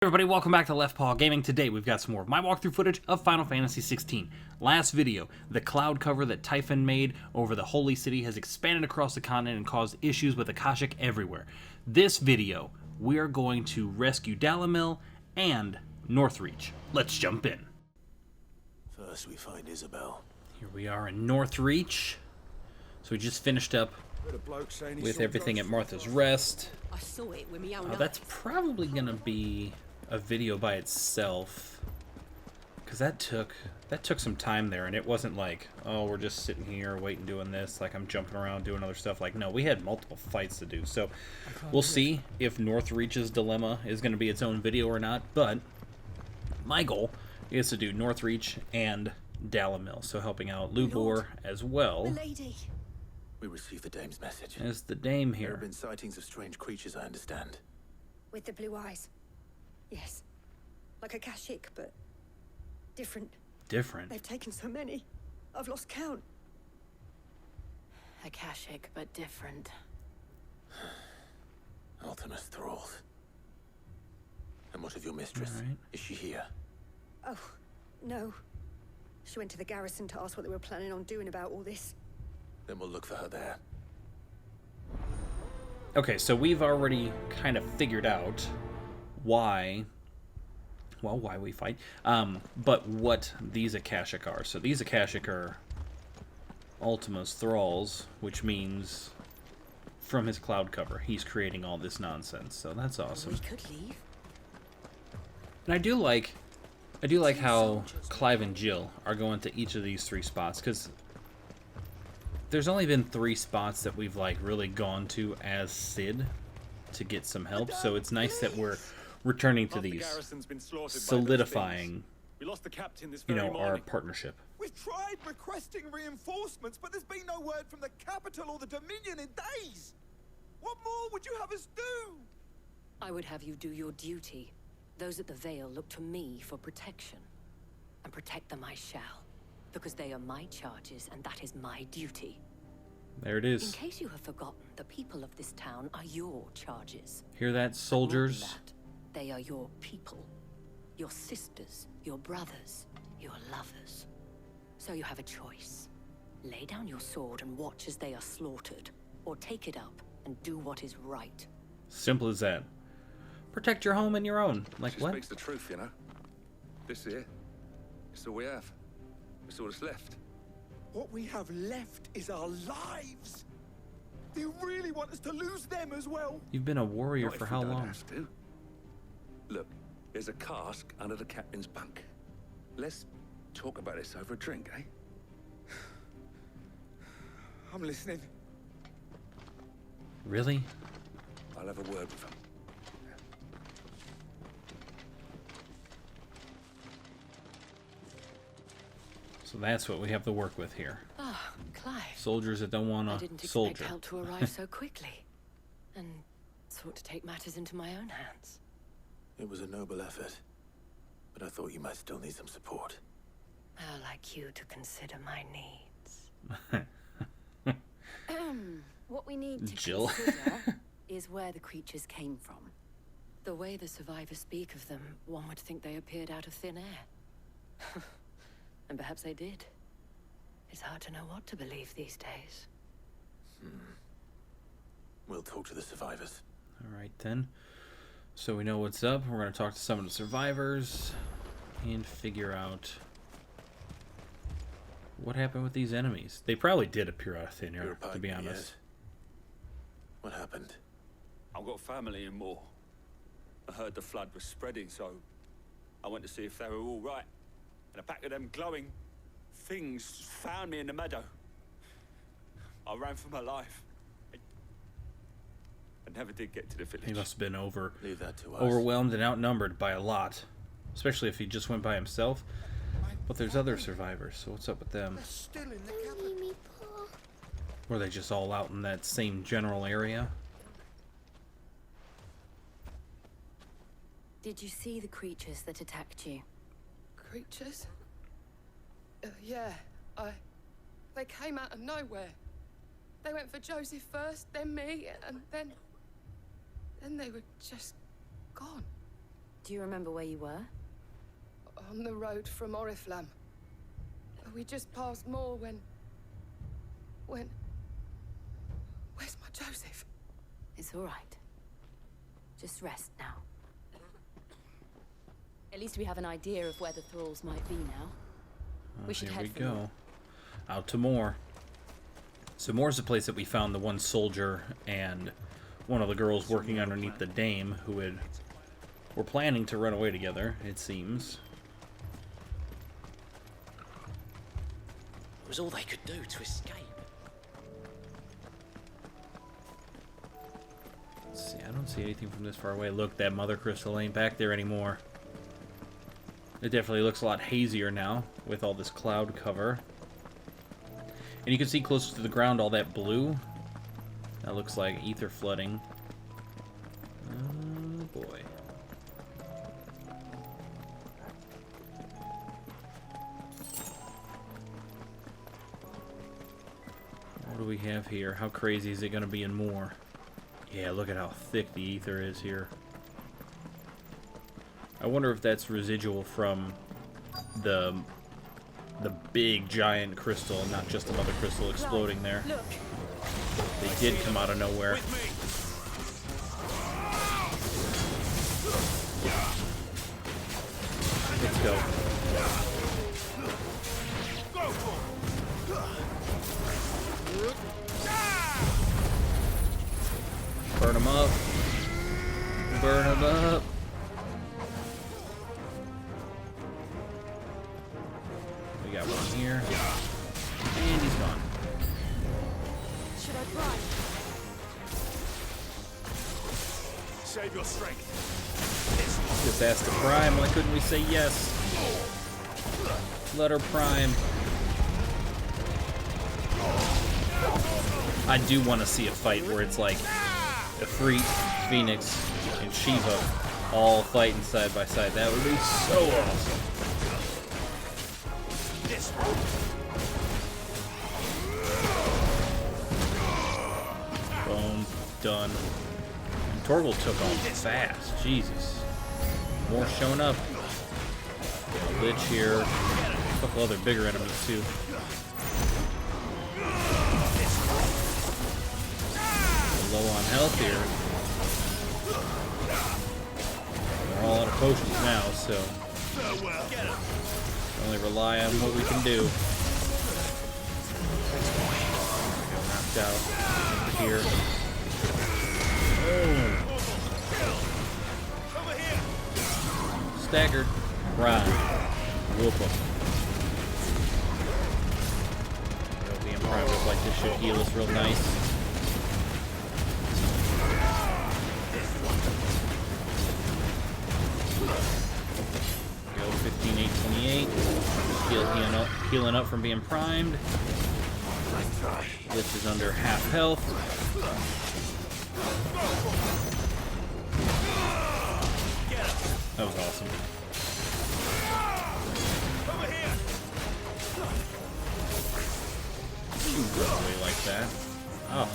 Everybody, welcome back to LeftPawGaming. Today we've got some more of my walkthrough footage of Final Fantasy XVI. Last video, the cloud cover that Typhon made over the Holy City has expanded across the continent and caused issues with Akashic everywhere. This video, we are going to rescue Dalimil and Northreach. Let's jump in. First we find Isabel. Here we are in Northreach. So we just finished up with everything at Martha's Rest. I saw it with my own eyes. That's probably going to be a video by itself, because that took some time there, and it wasn't like, oh, we're just sitting here waiting doing this, like I'm jumping around doing other stuff. Like, no, we had multiple fights to do, so we'll see if Northreach's dilemma is going to be its own video or not. But my goal is to do Northreach and Dalimil, so helping out Lubor as well. Milady. We received the dame's message. There's the dame There here. have been sightings of strange creatures, I understand. With the blue eyes. Yes. Like Akashic, but different. Different. They've taken so many. I've lost count. Akashic, but different. Ultimus thralls. And what of your mistress? All right. Is she here? Oh, no. She went to the garrison to ask what they were planning on doing about all this. Then we'll look for her there. Okay, so we've already kind of figured out why we fight, but what these Akashic are. So these Akashic are Ultima's thralls, which means from his cloud cover, he's creating all this nonsense. So that's awesome. We could leave. And I do like how Clive and Jill are going to each of these three spots, because there's only been 3 spots that we've like really gone to as Sid to get some help, so it's nice that we're returning to these, solidifying, you know, our partnership. We've tried requesting reinforcements, but there's been no word from the capital or the Dominion in days. What more would you have us do? I would have you do your duty. Those at the Vale look to me for protection. And protect them I shall. Because they are my charges, and that is my duty. There it In is. case you have forgotten, the people of this town are your charges. Hear that, More than soldiers? that, they are your people. Your sisters, your brothers, your lovers. So you have a choice. Lay down your sword and watch as they are slaughtered. Or take it up and do what is right. Simple as that. Protect your home and your own. Like She what? speaks the truth, you know. This here, it's all we have. It's all that's left. What we have left is our lives. Do you really want us to lose them as well? You've been a warrior Not for if we how don't long? have to. Look, there's a cask under the captain's bunk. Let's talk about this over a drink, eh? I'm listening. Really? I'll have a word with him. So that's what we have to work with here. Ah, Clive. Soldiers that don't want I to didn't soldier. expect help to arrive so quickly. And sought to take matters into my own hands. It was a noble effort, but I thought you might still need some support. How like you to consider my needs. What we need to Jill. consider is where the creatures came from. The way the survivors speak of them, one would think they appeared out of thin air. And perhaps they did. It's hard to know what to believe these days. We'll talk to the survivors. All right then. So we know what's up. We're going to talk to some of the survivors and figure out what happened with these enemies. They probably did appear out of thin You're air, a to be pug, honest. yes. What happened? I've got family in Moor. I heard the flood was spreading, so I went to see if they were all right. And a pack of them glowing things found me in the meadow. I ran for my life. I never did get to the village. He must have been Leave that to us. overwhelmed and outnumbered by a lot. Especially if he just went by himself. But there's other survivors, so what's up with them? They're still in the capital. Were they just all out in that same general area? Did you see the creatures that attacked you? Creatures? Yeah, they came out of nowhere. They went for Joseph first, then me, and then they were just gone. Do you remember where you were? On the road from Oriflamme. We just passed more when... Where's my Joseph? It's all right. Just rest now. At least we have an idea of where the thralls might be now. We should head for more. Out to Moor. So Moor's the place that we found the one soldier and one of the girls working underneath the dame who were planning to run away together, it seems. It was all they could do to escape. Let's see, I don't see anything from this far away. Look, that mother crystal ain't back there anymore. It definitely looks a lot hazier now with all this cloud cover. And you can see closer to the ground all that blue. That looks like ether flooding. Oh boy. What do we have here? How crazy is it going to be in Moor? Yeah, look at how thick the ether is here. I wonder if that's residual from the big giant crystal, not just another crystal exploding there. Look. They did come out of nowhere. Let's go. Burn them up. Burn them up. We got one here. And he's gone. Should I prime? Save your strength. Just asked to prime. Why couldn't we say yes? Let her prime. I do want to see a fight where it's like Ifrit, Phoenix, and Shiva all fighting side by side. That would be so awesome. Boom. Done. And Torgal took off fast. Jesus. More showing up. A Lich here. A couple other bigger enemies too. Low on health here. We're all out of potions now, so only rely on what we can do. Knocked out. Over here. Oh. Staggered. Run. Whoop him. Being private like this should heal us real nice. Go 15, 8, 28. Healing up from being primed. Lich is under half health. That was awesome. You run away like that. Oh.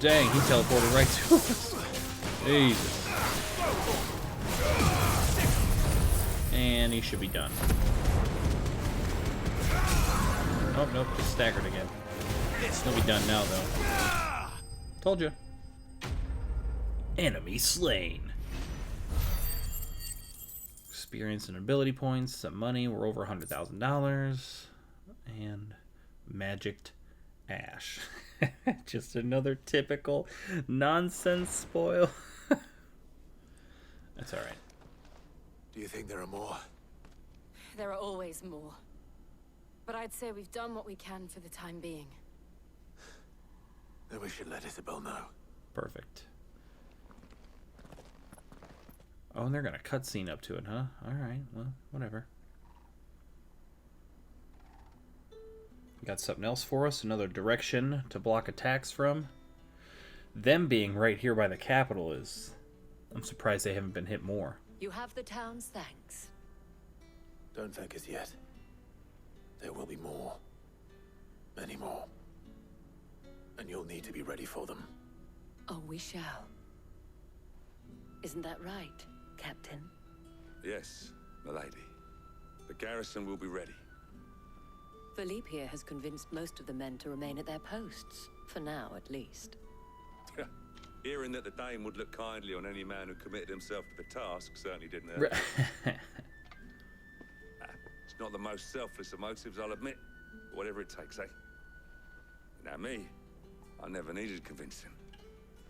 Dang, he teleported right to us. Jesus. And he should be done. Oh, nope, just staggered again. He'll be done now, though. Told you. Enemy slain. Experience and ability points, some money. We're over $100,000. And magicked ash. Just another typical nonsense spoil. That's alright. Do you think there are more? There are always more. But I'd say we've done what we can for the time being. Then we should let Isabel know. Perfect. Oh, and they're gonna cutscene up to it, huh? Alright, well, whatever. Got something else for us? Another direction to block attacks from? Them being right here by the capital is... I'm surprised they haven't been hit more. You have the town's thanks. Don't thank us yet. There will be more. Many more. And you'll need to be ready for them. Oh, we shall. Isn't that right, Captain? Yes, milady. The garrison will be ready. Philippe here has convinced most of the men to remain at their posts. For now, at least. Hearing that the Dane would look kindly on any man who committed himself to the task certainly didn't hurt. It's not the most selfless of motives, I'll admit. But whatever it takes, eh? Now me, I never needed convincing.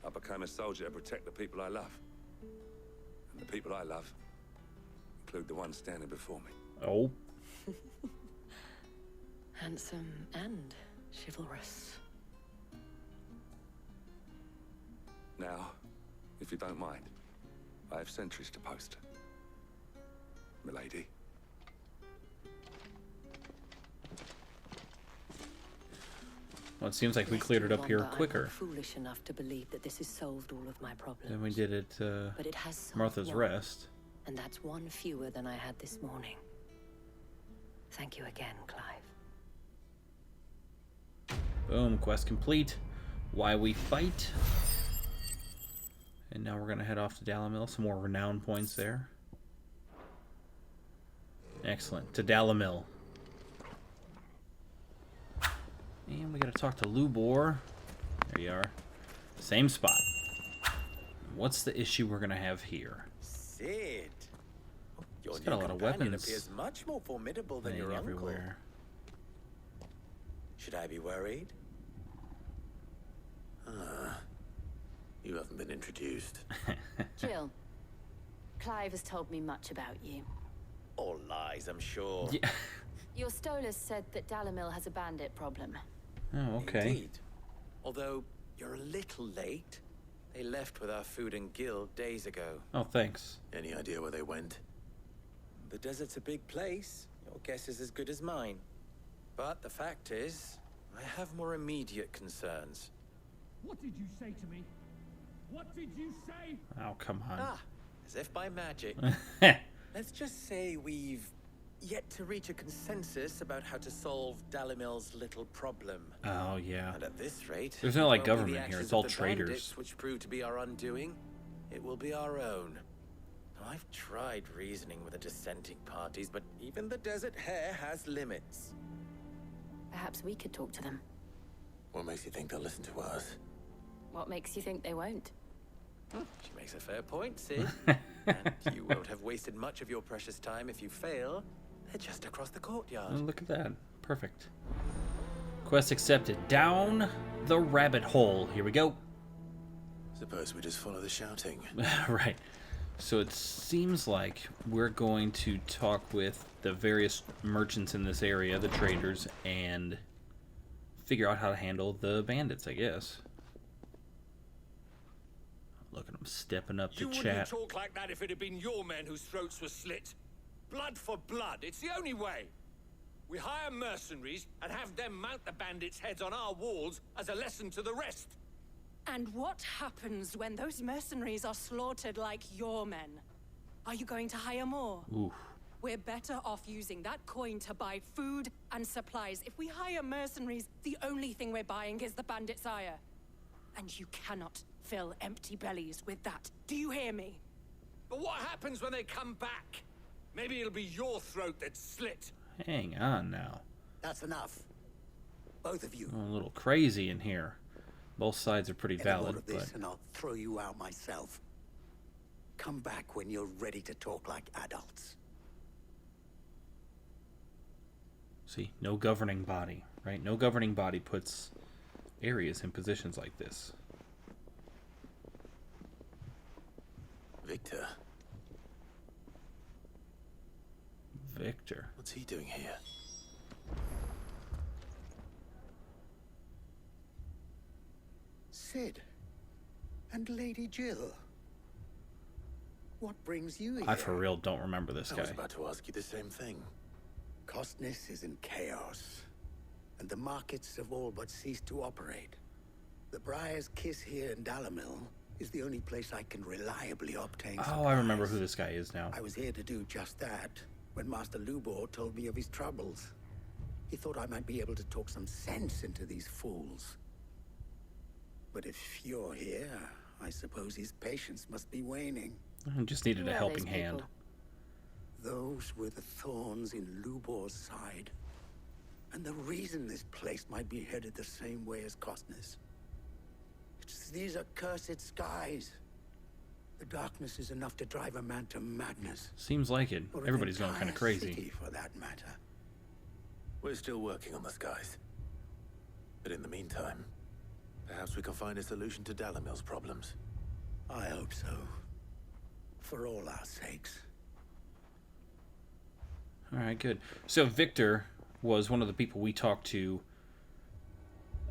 I became a soldier to protect the people I love. And the people I love include the ones standing before me. Oh. Handsome and chivalrous. Now, if you don't mind, I have sentries to post. Milady. Well, it seems like we cleared it up here quicker I'm foolish enough to believe that this has solved all of my problems. than we did at But it has solved Martha's one, Rest. and that's one fewer than I had this morning. Thank you again, Clive. Boom, quest complete. Why we fight. And now we're going to head off to Dalimil. Some more renown points there. Excellent. To Dalimil. And we got to talk to Lubor. There you are. Same spot. What's the issue we're going to have here? Sid. Your He's got a new lot of companion weapons appears much more formidable than laying your uncle. everywhere. Should I be worried? You haven't been introduced. Jill, Clive has told me much about you. All lies, I'm sure. Yeah. Your Stolas said that Dalimil has a bandit problem. Oh, okay. Indeed. Although you're a little late. They left with our food and guild days ago. Oh, thanks. Any idea where they went? The desert's a big place. Your guess is as good as mine. But the fact is, I have more immediate concerns. What did you say to me? What did you say? Oh, come on. As if by magic. Oh, Let's just say we've yet to reach a consensus about how to solve Dalimil's little problem. Oh, yeah. And at this rate, There's no, like, it won't be the government here. actions It's all of the traitors. bandits which prove to be our undoing. It will be our own. Now, I've tried reasoning with the dissenting parties, but even the Desert Hare has limits. Perhaps we could talk to them. What makes you think they'll listen to us? What makes you think they won't? She makes a fair point, Sid. And you won't have wasted much of your precious time if you fail. They're just across the courtyard. Oh, look at that. Perfect. Quest accepted. Down the rabbit hole. Here we go. Suppose we just follow the shouting. Right. So it seems like we're going to talk with the various merchants in this area, the traders, and figure out how to handle the bandits, I guess. Look at them stepping up to You wouldn't chat. talk like that if it had been your men whose throats were slit. Blood for blood. It's the only way. We hire mercenaries and have them mount the bandits' heads on our walls as a lesson to the rest. And what happens when those mercenaries are slaughtered like your men? Are you going to hire more? Oof. We're better off using that coin to buy food and supplies. If we hire mercenaries, the only thing we're buying is the bandits' ire. And you cannot fill empty bellies with that. Do you hear me? But what happens when they come back? Maybe it'll be your throat that's slit. Hang on now. That's enough. Both of you. I'm a little crazy in here. Both sides are pretty Any more valid, of this but and I'll throw you out myself. Come back when you're ready to talk like adults. see, no governing body, right? No governing body puts areas in positions like this. Victor. Victor. What's he doing here? Sid. And Lady Jill. What brings you here? I for real don't remember this I guy. was about to ask you the same thing. Costness is in chaos, and the markets have all but ceased to operate. The Briar's Kiss here in Dalimil is the only place I can reliably obtain supplies. Oh, I remember who this guy is now. I was here to do just that when Master Lubor told me of his troubles. He thought I might be able to talk some sense into these fools. But if you're here, I suppose his patience must be waning. I just needed a helping hand. Those were the thorns in Lubor's side. And the reason this place might be headed the same way as Costner's. It's these accursed skies. The darkness is enough to drive a man to madness. Seems like it. Or an Everybody's going kind of entire crazy. city, for that matter. We're still working on the skies. But in the meantime, perhaps we can find a solution to Dalimil's problems. I hope so. For all our sakes. Alright, good. So Victor was one of the people we talked to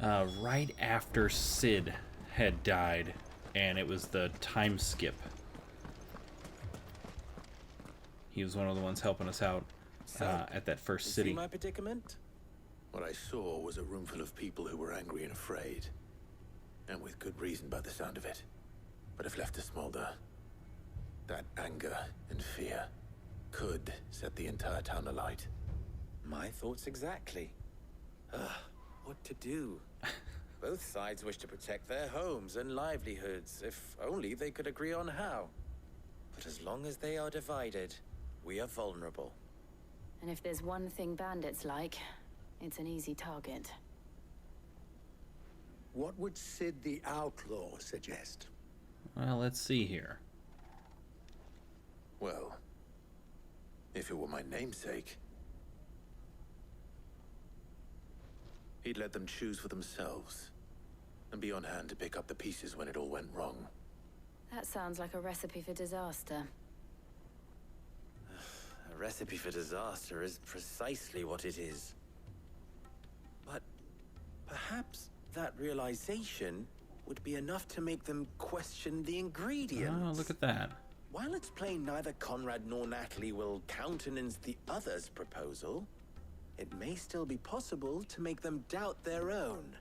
right after Sid had died, and it was the time skip. He was one of the ones helping us out at that first city. See my predicament? What I saw was a room full of people who were angry and afraid. And with good reason by the sound of it. But if left to smolder, that anger and fear could set the entire town alight. My thoughts exactly. What to do? Both sides wish to protect their homes and livelihoods, if only they could agree on how. But as long as they are divided, we are vulnerable. And if there's one thing bandits like, it's an easy target. What would Sid the Outlaw suggest? Well, let's see here. Well, if it were my namesake, he'd let them choose for themselves and be on hand to pick up the pieces when it all went wrong. That sounds like a recipe for disaster. A recipe for disaster is precisely what it is. But perhaps that realization would be enough to make them question the ingredients. Oh, look at that. While it's plain neither Conrad nor Natalie will countenance the other's proposal, it may still be possible to make them doubt their own.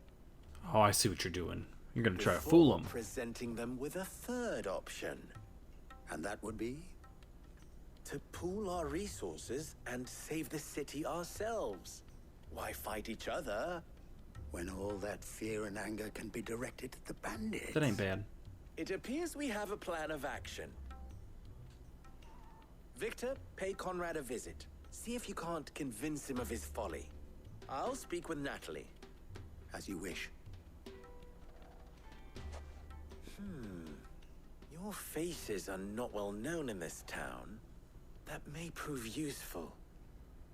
Oh, I see what you're doing. You're going to try to fool them. Presenting them with a third option. And that would be? To pool our resources and save the city ourselves. Why fight each other? When all that fear and anger can be directed at the bandits. That ain't bad. It appears we have a plan of action. Victor, pay Conrad a visit. See if you can't convince him of his folly. I'll speak with Natalie. As you wish. Your faces are not well known in this town. That may prove useful.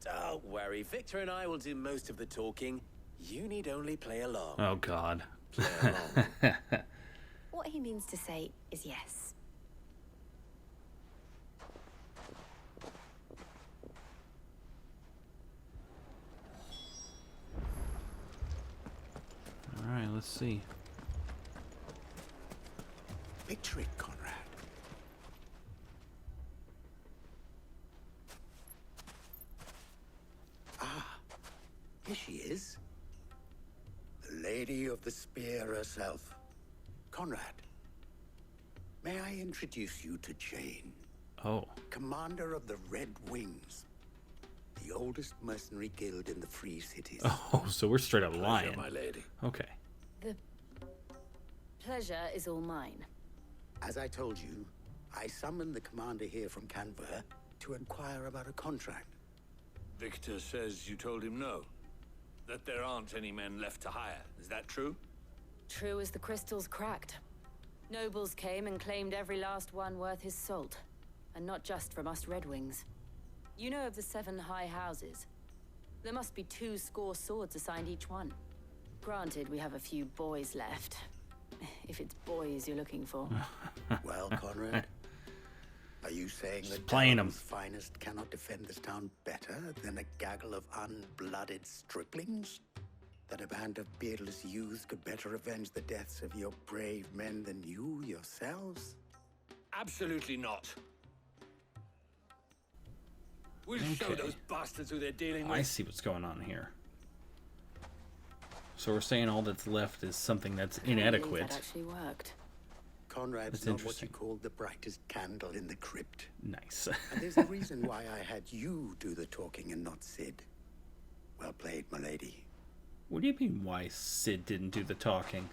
Don't worry, Victor and I will do most of the talking. You need only play along. Oh, God. Play along. What he means to say is yes. All right, let's see. Picture it, Conrad. Ah, here she is. The Lady of the Spear herself. Conrad, may I introduce you to Jane? Oh. Commander of the Red Wings. The oldest mercenary guild in the Free Cities. Oh, so we're straight up lying. My lady. Okay. The pleasure is all mine. As I told you, I summoned the commander here from Canberra to inquire about a contract. Victor says you told him no. That there aren't any men left to hire. Is that true? True as the crystals cracked. Nobles came and claimed every last one worth his salt. And not just from us Red Wings. You know of the 7 high houses. There must be 2 swords assigned each one. Granted, we have a few boys left. If it's boys you're looking for. Well, Conrad, are you saying Just that playing 'em. Dalimil's finest cannot defend this town better than a gaggle of unblooded striplings? That a band of beardless youths could better avenge the deaths of your brave men than you yourselves? Absolutely not. We'll show Okay. those bastards who they're dealing with. I see what's going on here. So we're saying all that's left is something that's I believe inadequate. that actually worked. Conrad's That's not what interesting. you call the brightest candle in the crypt. Nice. And there's a reason why I had you do the talking and not Sid. Well played, my lady. What do you mean why Sid didn't do the talking?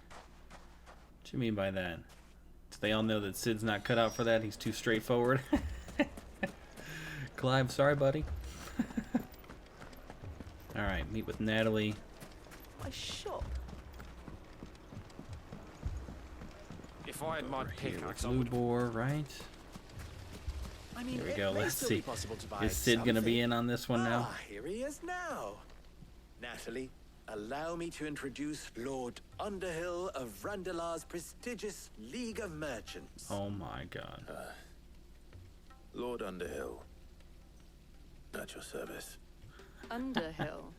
What do you mean by that? So they all know that Sid's not cut out for that. He's too straightforward. Clive, sorry, buddy. Alright, meet with Natalie. My shop. If I had my pickaxe, I Blue would. Boar, right? I mean, Here we it go. may Let's still see. be possible to buy Is Sid gonna be something. in on this one now? Ah, here he is now. Natalie, allow me to introduce Lord Underhill of Randalar's prestigious League of Merchants. Oh my god. Lord Underhill. At your service. Underhill.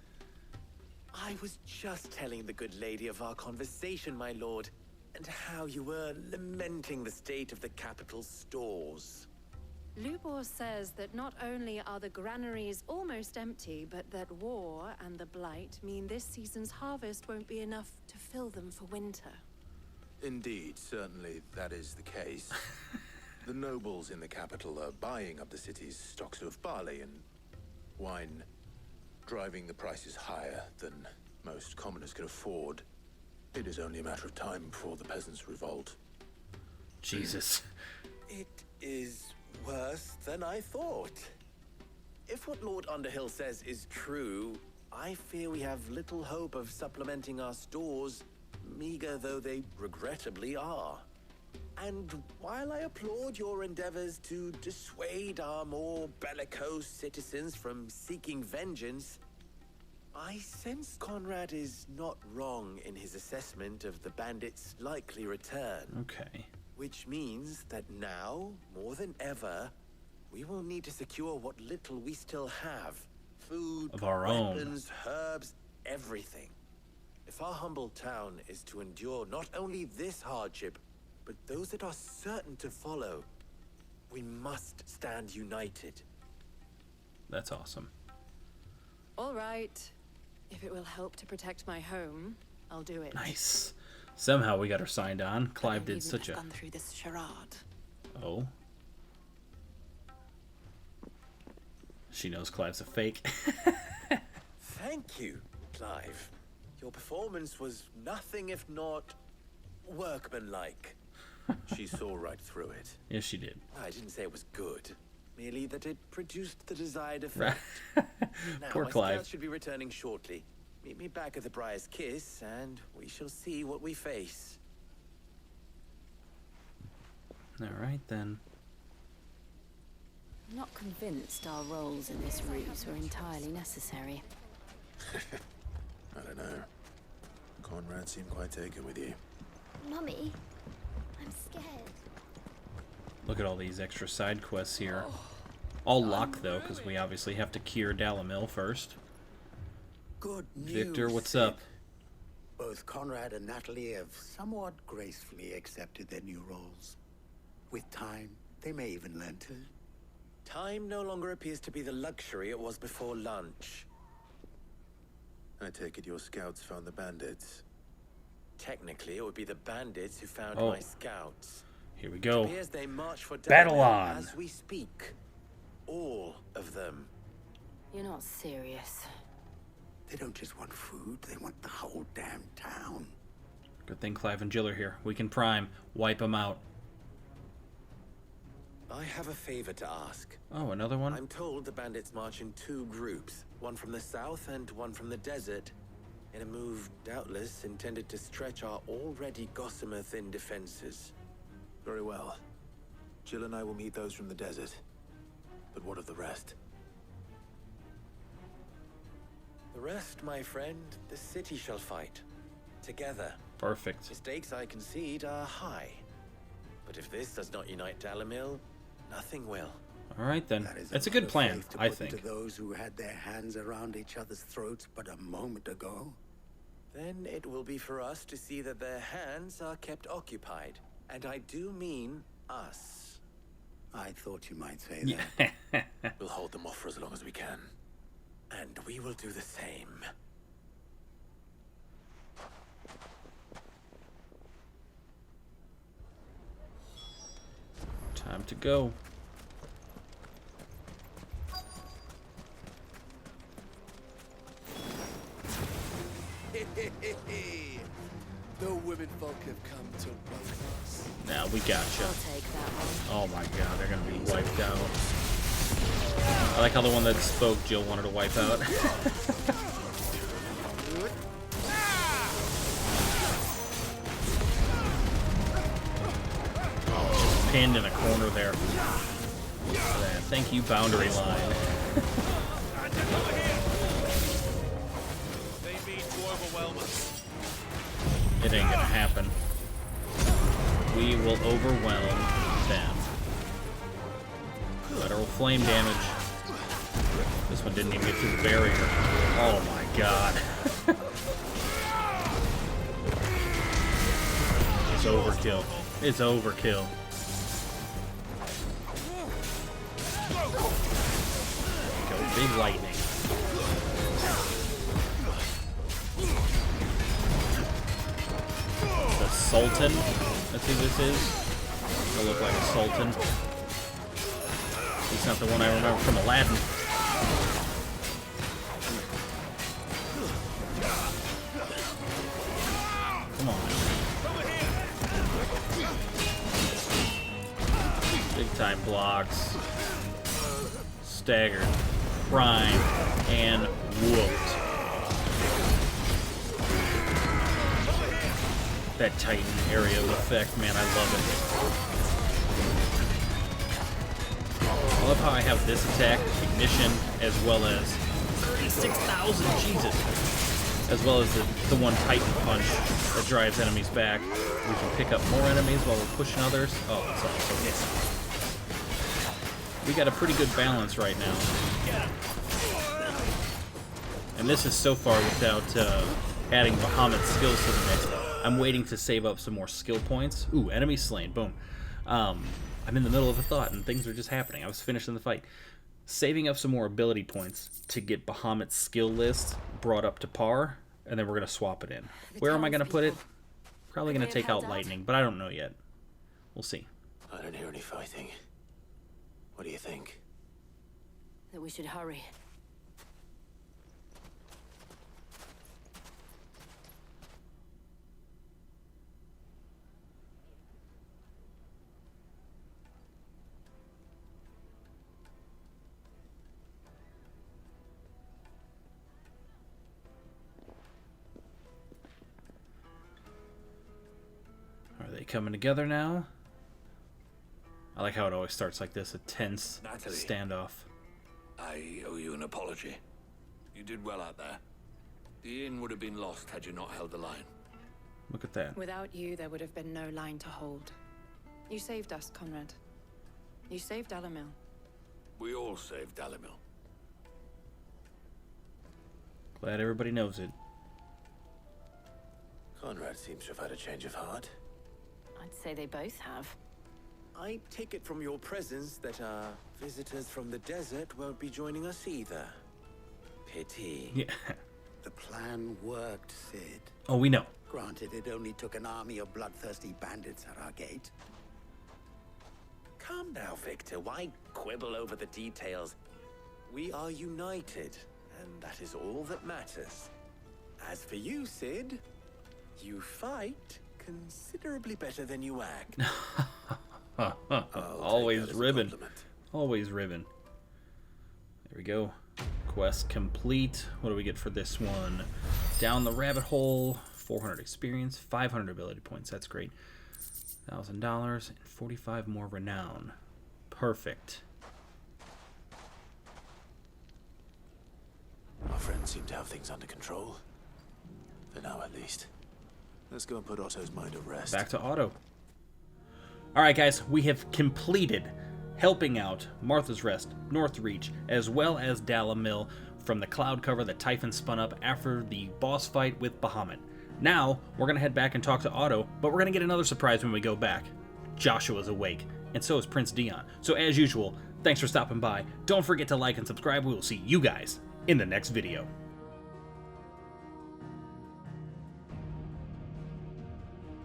I was just telling the good lady of our conversation, my lord, and how you were lamenting the state of the capital's stores. Lubor says that not only are the granaries almost empty, but that war and the blight mean this season's harvest won't be enough to fill them for winter. Indeed, certainly that is the case. The nobles in the capital are buying up the city's stocks of barley and wine, driving the prices higher than most commoners can afford. It is only a matter of time before the peasants revolt. Jesus. It is worse than I thought. If what Lord Underhill says is true, I fear we have little hope of supplementing our stores, meager though they regrettably are. And while I applaud your endeavors to dissuade our more bellicose citizens from seeking vengeance, I sense Conrad is not wrong in his assessment of the bandits' likely return. Okay. Which means that now, more than ever, we will need to secure what little we still have. Food, Of our own. weapons, herbs, everything. If our humble town is to endure not only this hardship, but those that are certain to follow, we must stand united. That's awesome. All right. If it will help to protect my home, I'll do it. Nice. Somehow we got her signed on. Clive I did needn't such have a... gone through this charade. Oh. She knows Clive's a fake. Thank you, Clive. Your performance was nothing if not workmanlike. She saw right through it. Yes, she did. I didn't say it was good. Merely that it produced the desired effect. Now, Poor my Clive. scouts should be returning shortly. Meet me back at the Briar's Kiss, and we shall see what we face. Alright then. I'm not convinced our roles in this ruse were entirely necessary. I don't know. Conrad seemed quite taken with you. Mummy, I'm scared. Look at all these extra side quests here. All locked though, because we obviously have to cure Dalimil first. Good news, Victor, what's Sid. up? Both Conrad and Natalie have somewhat gracefully accepted their new roles. With time, they may even learn to. Time no longer appears to be the luxury it was before lunch. I take it your scouts found the bandits. Technically, it would be the bandits who found Oh. my scouts. Here we go. It appears they march for Battle Dalimil on. as we speak. All of them. You're not serious. They don't just want food, they want the whole damn town. Good thing Clive and Jill are here. We can prime. Wipe them out. I have a favor to ask. Oh, another one? I'm told the bandits march in two groups, one from the south and one from the desert, in a move doubtless intended to stretch our already gossamer-thin defenses. Very well. Jill and I will meet those from the desert. But what of the rest? The rest, my friend, the city shall fight. Together. Perfect. The stakes, I concede, are high. But if this does not unite Dalimil, nothing will. Alright then. That is That's a lot good of plan, faith to I put think. into those who had their hands around each other's throats but a moment ago. Then it will be for us to see that their hands are kept occupied. And I do mean us. I thought you might say that. We'll hold them off for as long as we can. And we will do the same. Time to go. The women folk have come to both us. Now we gotcha. I'll take that one. Oh my god, they're gonna be wiped out. I like how the one that spoke Jill wanted to wipe out. Just pinned in a corner there. Thank you, boundary line. They mean to overwhelm us. It ain't gonna happen. We will overwhelm them. Lateral flame damage. This one didn't even get through the barrier. Oh my god. It's overkill. It's overkill. Go big lightning. The Sultan. Let's see who this is. It'll look like a Sultan. It's not the one I remember from Aladdin. Come on. Big time blocks. Staggered. Prime. And whooped. That Titan area of effect, man, I love it. I love how I have this attack, Ignition, as well as 36,000, Jesus! As well as the one Titan punch that drives enemies back. We can pick up more enemies while we're pushing others. Oh, that's awesome. We got a pretty good balance right now. And this is so far without adding Bahamut's skills to the mix. I'm waiting to save up some more skill points. Ooh, enemy slain, boom. I'm in the middle of a thought and things are just happening. I was finishing the fight. Saving up some more ability points to get Bahamut's skill list brought up to par, and then we're going to swap it in. Where am I going to put it? Probably going to take out Lightning, but I don't know yet. We'll see. I don't hear any fighting. What do you think? That we should hurry. Are they coming together now? I like how it always starts like this, a tense Natalie. standoff. I owe you an apology. You did well out there. The inn would have been lost had you not held the line. Look at that. Without you, there would have been no line to hold. You saved us, Conrad. You saved Dalimil. We all saved Dalimil. Glad everybody knows it. Conrad seems to have had a change of heart. I'd say they both have. I take it from your presence that our visitors from the desert won't be joining us either. Pity. Yeah. The plan worked, Sid. Oh, we know. Granted, it only took an army of bloodthirsty bandits at our gate. Calm now, Victor. Why quibble over the details? We are united, and that is all that matters. As for you, Sid, you fight considerably better than you act. Always ribbon. Always ribbon. There we go. Quest complete. What do we get for this one? Down the rabbit hole. 400 experience, 500 ability points. That's great. $1,000 and 45 more renown. Perfect. Our friends seem to have things under control. For now, at least. Let's go and put Otto's mind at rest. Back to Otto. Alright guys, we have completed helping out Martha's Rest, Northreach, as well as Dalimil from the cloud cover that Typhon spun up after the boss fight with Bahamut. Now, we're going to head back and talk to Otto, but we're going to get another surprise when we go back. Joshua's awake, and so is Prince Dion. So as usual, thanks for stopping by. Don't forget to like and subscribe. We will see you guys in the next video.